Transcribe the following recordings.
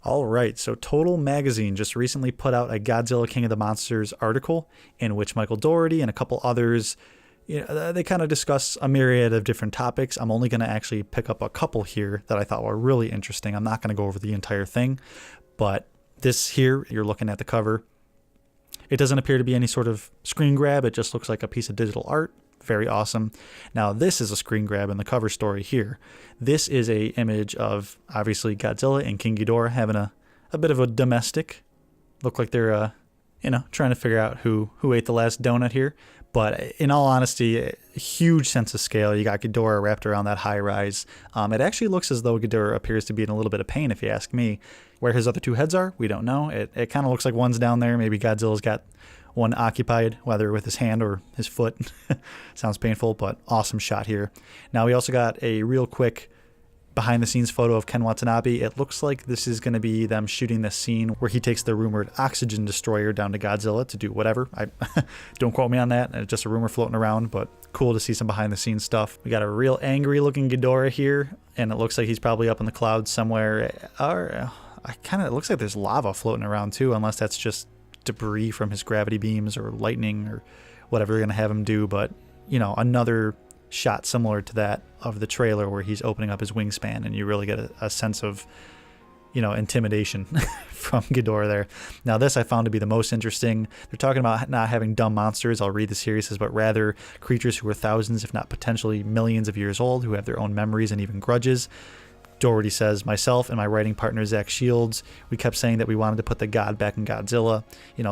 All right, so Total Magazine just recently put out a Godzilla King of the Monsters article in which Michael Dougherty and a couple others, they kind of discuss a myriad of different topics. I'm only going to actually pick up a couple here that I thought were really interesting. I'm not going to go over the entire thing, but this here, you're looking at the cover. It doesn't appear to be any sort of screen grab. It just looks like a piece of digital art. Very awesome. Now, this is a screen grab in the cover story here. This is a image of, obviously, Godzilla and King Ghidorah having a bit of a domestic. Look like they're, trying to figure out who ate the last donut here. But in all honesty, a huge sense of scale. You got Ghidorah wrapped around that high rise. It actually looks as though Ghidorah appears to be in a little bit of pain, if you ask me. Where his other two heads are, we don't know. It kind of looks like one's down there. Maybe Godzilla's got one occupied, whether with his hand or his foot. Sounds painful, but awesome shot here. Now we also got a real quick behind the scenes photo of Ken Watanabe. It looks like this is going to be them shooting this scene where he takes the rumored oxygen destroyer down to Godzilla to do whatever. I don't quote me on that. It's just a rumor floating around, but cool to see some behind the scenes stuff. We got a real angry looking Ghidorah here, and it looks like he's probably up in the clouds somewhere. It looks like there's lava floating around too, unless that's just debris from his gravity beams or lightning or whatever they're going to have him do. But, another shot similar to that of the trailer where he's opening up his wingspan and you really get a sense of, intimidation from Ghidorah there. Now, this I found to be the most interesting. They're talking about not having dumb monsters. I'll read the series, but rather creatures who are thousands, if not potentially millions of years old, who have their own memories and even grudges. Dougherty says, myself and my writing partner, Zach Shields, we kept saying that we wanted to put the god back in Godzilla,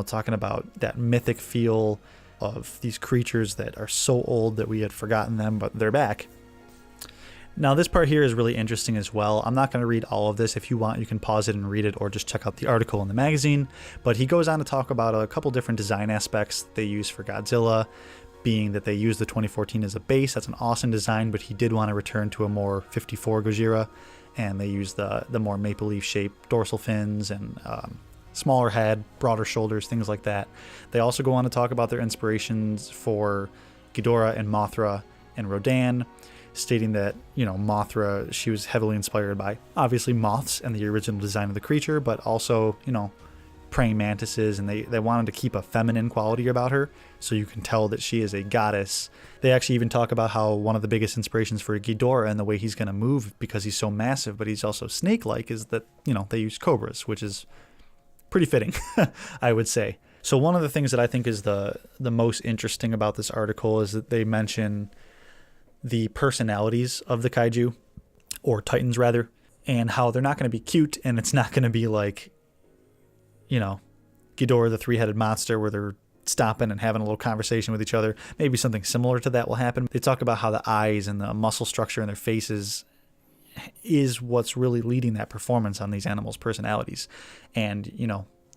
talking about that mythic feel of these creatures that are so old that we had forgotten them, but they're back. Now, this part here is really interesting as well. I'm not going to read all of this. If you want, you can pause it and read it or just check out the article in the magazine. But he goes on to talk about a couple different design aspects they use for Godzilla, being that they use the 2014 as a base. That's an awesome design, but he did want to return to a more 54 Gojira, and they use the more maple leaf shaped dorsal fins and smaller head, broader shoulders, things like that. They also go on to talk about their inspirations for Ghidorah and Mothra and Rodan, stating that, Mothra, she was heavily inspired by, obviously, moths and the original design of the creature, but also, praying mantises, and they wanted to keep a feminine quality about her, so you can tell that she is a goddess. They actually even talk about how one of the biggest inspirations for Ghidorah and the way he's going to move, because he's so massive, but he's also snake-like, is that, they use cobras, which is pretty fitting, I would say. So one of the things that I think is the most interesting about this article is that they mention the personalities of the kaiju, or titans rather, and how they're not going to be cute, and it's not going to be like, Ghidorah, the three-headed monster, where they're stopping and having a little conversation with each other. Maybe something similar to that will happen. They talk about how the eyes and the muscle structure in their faces is what's really leading that performance on these animals' personalities. And,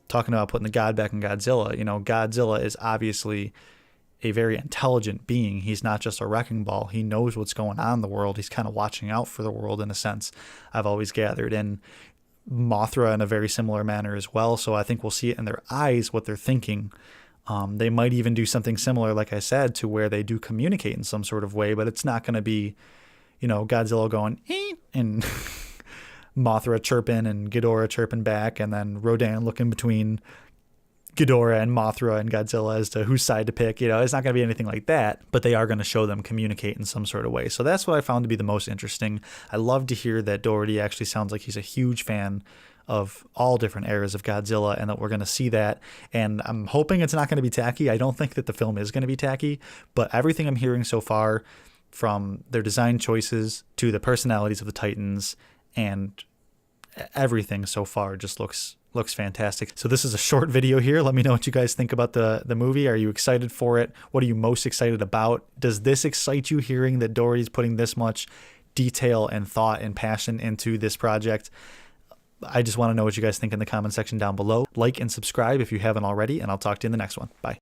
talking about putting the god back in Godzilla, Godzilla is obviously a very intelligent being. He's not just a wrecking ball. He knows what's going on in the world. He's kind of watching out for the world in a sense, I've always gathered. And Mothra in a very similar manner as well. So I think we'll see it in their eyes, what they're thinking. They might even do something similar, like I said, to where they do communicate in some sort of way, but it's not going to be, Godzilla going, and Mothra chirping and Ghidorah chirping back, and then Rodan looking between Ghidorah and Mothra and Godzilla as to whose side to pick. It's not going to be anything like that, but they are going to show them communicate in some sort of way. So that's what I found to be the most interesting. I love to hear that Dougherty actually sounds like he's a huge fan of all different eras of Godzilla, and that we're going to see that. And I'm hoping it's not going to be tacky. I don't think that the film is going to be tacky, but everything I'm hearing so far, from their design choices to the personalities of the Titans and everything so far, just looks fantastic. So this is a short video here. Let me know what you guys think about the movie. Are you excited for it? What are you most excited about? Does this excite you, hearing that Dougherty's putting this much detail and thought and passion into this project? I just want to know what you guys think in the comment section down below. Like and subscribe if you haven't already, and I'll talk to you in the next one. Bye.